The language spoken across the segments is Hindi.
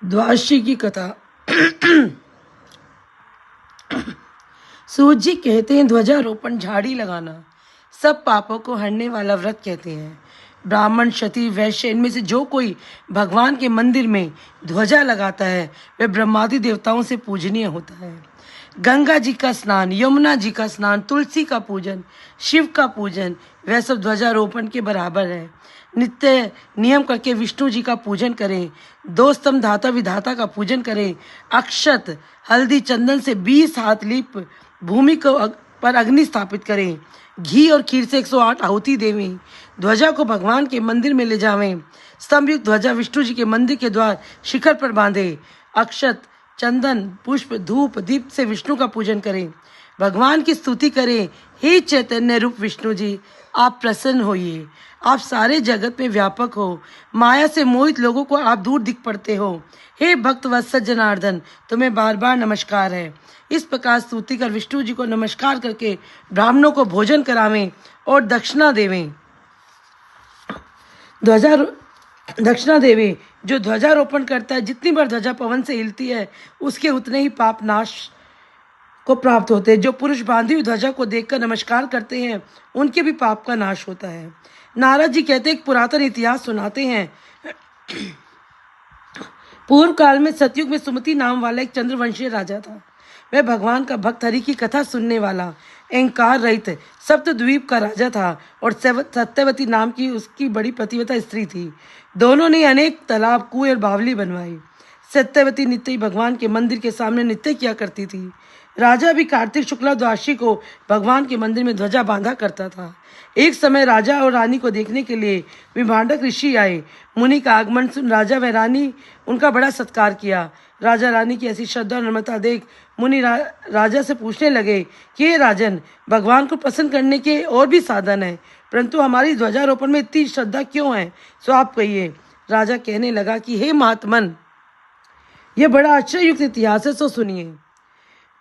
द्वादशी की कथा। सूत जी कहते हैं ध्वजारोपण झाड़ी लगाना सब पापों को हरने वाला व्रत कहते हैं। ब्राह्मण, क्षत्रिय, वैश्य इनमें से जो कोई भगवान के मंदिर में ध्वजा लगाता है वह ब्रह्मादि देवताओं से पूजनीय होता है। गंगा जी का स्नान, यमुना जी का स्नान, तुलसी का पूजन, शिव का पूजन, वह सब ध्वजारोपण के बराबर है। नित्य नियम करके विष्णु जी का पूजन करें, दो स्तंभ धाता विधाता का पूजन करें, अक्षत हल्दी चंदन से 20 हाथ लीप भूमि को पर अग्नि स्थापित करें, घी और खीर से 108 आहुति देवें, ध्वजा को भगवान के मंदिर में ले जावें, स्तंभ युक्त ध्वजा विष्णु जी के मंदिर के द्वार शिखर पर बांधे, अक्षत चंदन पुष्प धूप दीप से विष्णु का पूजन करें, भगवान की स्तुति करें। हे चैतन्य रूप विष्णु जी, आप प्रसन्न होइए, आप सारे जगत में व्यापक हो, माया से मोहित लोगों को आप दूर दिख पड़ते हो। हे भक्त वत्सल जनार्दन, तुम्हें बार बार नमस्कार है। इस प्रकार स्तुति कर विष्णु जी को नमस्कार करके ब्राह्मणों को भोजन करावें और दक्षिणा देवें। दक्षिणा देवें। जो ध्वजारोपण करता है, जितनी बार ध्वजा पवन से हिलती है उसके उतने ही पाप नाश को प्राप्त होते हैं। जो पुरुष बांधी हुई ध्वजा को देखकर नमस्कार करते हैं उनके भी पाप का नाश होता है। नारद जी कहते एक पुरातन इतिहास सुनाते हैं। पूर्व काल में सतयुग में सुमति नाम वाला एक चंद्रवंशीय राजा था। वह भगवान का भक्त हरि की कथा सुनने वाला, अहंकार रहित सप्तद्वीप का राजा था और सत्यवती नाम की उसकी बड़ी पतिव्रता स्त्री थी। दोनों ने अनेक तालाब, कुएं और बावली बनवाई। सत्यवती नित्य ही भगवान के मंदिर के सामने नृत्य किया करती थी। राजा भी कार्तिक शुक्ला द्वादशी को भगवान के मंदिर में ध्वजा बांधा करता था। एक समय राजा और रानी को देखने के लिए विभांडक ऋषि आए। मुनि का आगमन सुन राजा व रानी उनका बड़ा सत्कार किया। राजा रानी की ऐसी श्रद्धा और नम्रता देख मुनि राजा से पूछने लगे कि हे राजन, भगवान को प्रसन्न करने के और भी साधन हैं, परंतु हमारी ध्वजारोपण में इतनी श्रद्धा क्यों है, सो आप कहिए। राजा कहने लगा कि हे महात्मन, यह बड़ा आश्चर्ययुक्त इतिहास है, सो सुनिए।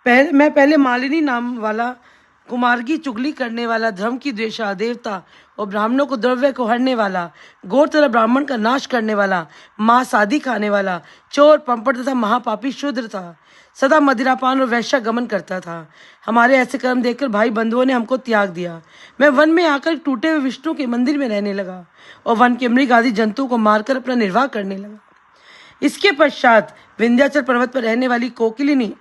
मैं पहले मालिनी नाम वाला कुमार की चुगली करने वाला, धर्म की द्वेषा, देवता और ब्राह्मणों को द्रव्य को हरने वाला, गौर तरह ब्राह्मण का नाश करने वाला, मांस आदि खाने वाला, चोर, पंपट तथा महापापी शूद्र था। सदा मदिरापान और वैश्य गमन करता था। हमारे ऐसे कर्म देखकर भाई बंधुओं ने हमको त्याग दिया। मैं वन में आकर टूटे हुए विष्णु के मंदिर में रहने लगा और वन के मृग आदि जंतुओं को मारकर अपना निर्वाह करने लगा। इसके पश्चात विंध्याचल पर्वत पर रहने वाली कोकिलिनी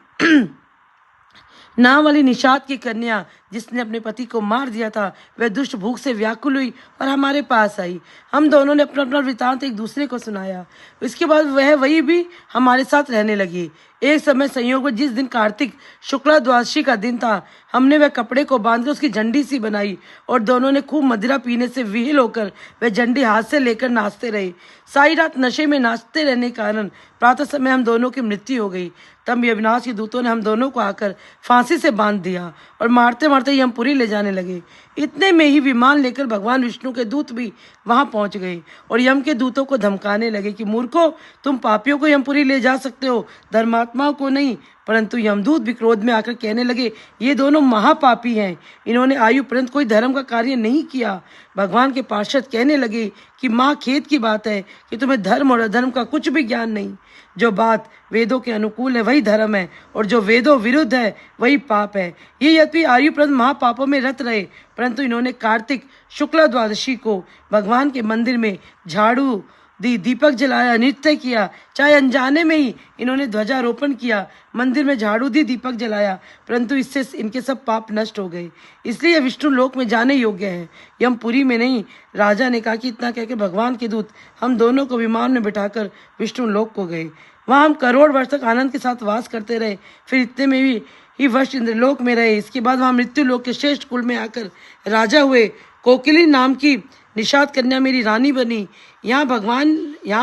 नाम वाली निषाद की कन्या, जिसने अपने पति को मार दिया था, वह दुष्ट भूख से व्याकुल हुई और हमारे पास आई। हम दोनों ने अपना अपना वृतांत एक दूसरे को सुनाया। इसके बाद वही भी हमारे साथ रहने लगी। एक समय संयोग में जिस दिन कार्तिक शुक्ला द्वादशी का दिन था, हमने वह कपड़े को बांधकर उसकी झंडी सी बनाई और दोनों ने खूब मदिरा पीने से विहिल होकर वह झंडी हाथ से लेकर नाचते रहे। सारी रात नशे में नाचते रहने के कारण प्रातः समय हम दोनों की मृत्यु हो गई। तब अविनाश के दूतों ने हम दोनों को आकर फांसी से बांध दिया और मारते मारते यमपुरी ले जाने लगे। इतने में ही विमान लेकर भगवान विष्णु के दूत भी वहां पहुंच गए और यम के दूतों को धमकाने लगे कि मूर्खों, तुम पापियों को यमपुरी ले जा सकते हो, धर्मात्माओं को नहीं। परंतु यमदूत भी क्रोध में आकर कहने लगे, ये दोनों महापापी हैं, इन्होंने आयु पर्यंत कोई धर्म का कार्य नहीं किया। भगवान के पार्षद कहने लगे कि माँ, खेद की बात है कि तुम्हें धर्म और अधर्म का कुछ भी ज्ञान नहीं। जो बात वेदों के अनुकूल है वही धर्म है और जो वेदों विरुद्ध है वही पाप है। ये यद्यपि आयु पर्यंत महापापों में रत रहे, परंतु इन्होंने कार्तिक शुक्ला द्वादशी को भगवान के मंदिर में झाड़ू दी, दीपक जलाया, नृत्य किया, चाहे अनजाने में ही इन्होंने ध्वजारोपण किया, मंदिर में झाड़ू दी, दीपक जलाया, परंतु इससे इनके सब पाप नष्ट हो गए। इसलिए यह विष्णु लोक में जाने योग्य है, यमपुरी में नहीं। राजा ने कहा कि इतना कहकर भगवान के दूत हम दोनों को विमान में बिठाकर विष्णु लोक को गए। वहाँ हम करोड़ वर्ष तक आनंद के साथ वास करते रहे। फिर इतने में ही वर्ष इंद्रलोक में रहे। इसके बाद वहाँ मृत्यु लोक के श्रेष्ठ कुल में आकर राजा हुए। कोकिली नाम की निषाद कन्या मेरी रानी बनी। यहाँ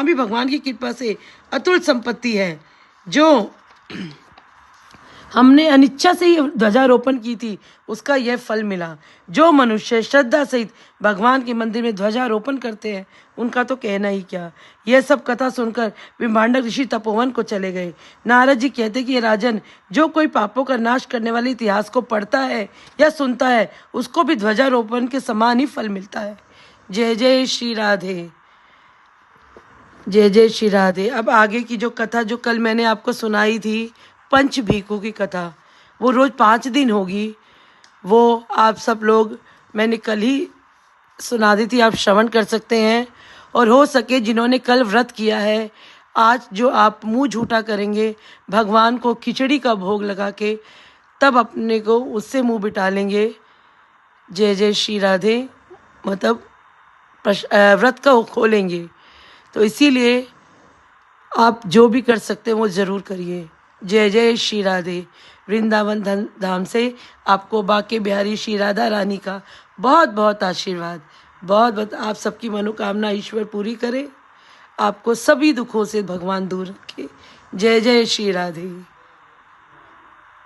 भी भगवान की कृपा से अतुल संपत्ति है। जो हमने अनिच्छा से ही ध्वजारोपण की थी, उसका यह फल मिला। जो मनुष्य श्रद्धा सहित भगवान के मंदिर में ध्वजारोपण करते हैं, उनका तो कहना ही क्या। यह सब कथा सुनकर विभांडक ऋषि तपोवन को चले गए। नारद जी कहते कि राजन, जो कोई पापों का नाश करने वाले इतिहास को पढ़ता है या सुनता है, उसको भी ध्वजारोपण के समान ही फल मिलता है। जय जय श्री राधे। जय जय श्री राधे। अब आगे की जो कथा जो कल मैंने आपको सुनाई थी, पंच भीखू की कथा, वो रोज 5 दिन होगी। वो आप सब लोग, मैंने कल ही सुना दी थी, आप श्रवण कर सकते हैं। और हो सके जिन्होंने कल व्रत किया है, आज जो आप मुंह झूठा करेंगे, भगवान को खिचड़ी का भोग लगा के तब अपने को उससे मुंह बिटा लेंगे। जय जय श्री राधे, मतलब व्रत का खोलेंगे। तो इसीलिए आप जो भी कर सकते हैं वो ज़रूर करिए। जय जय श्री राधे। वृंदावन धाम से आपको बाके बिहारी श्री राधा रानी का बहुत बहुत आशीर्वाद। बहुत बहुत आप सबकी मनोकामना ईश्वर पूरी करे, आपको सभी दुखों से भगवान दूर रखे। जय जय श्री राधे।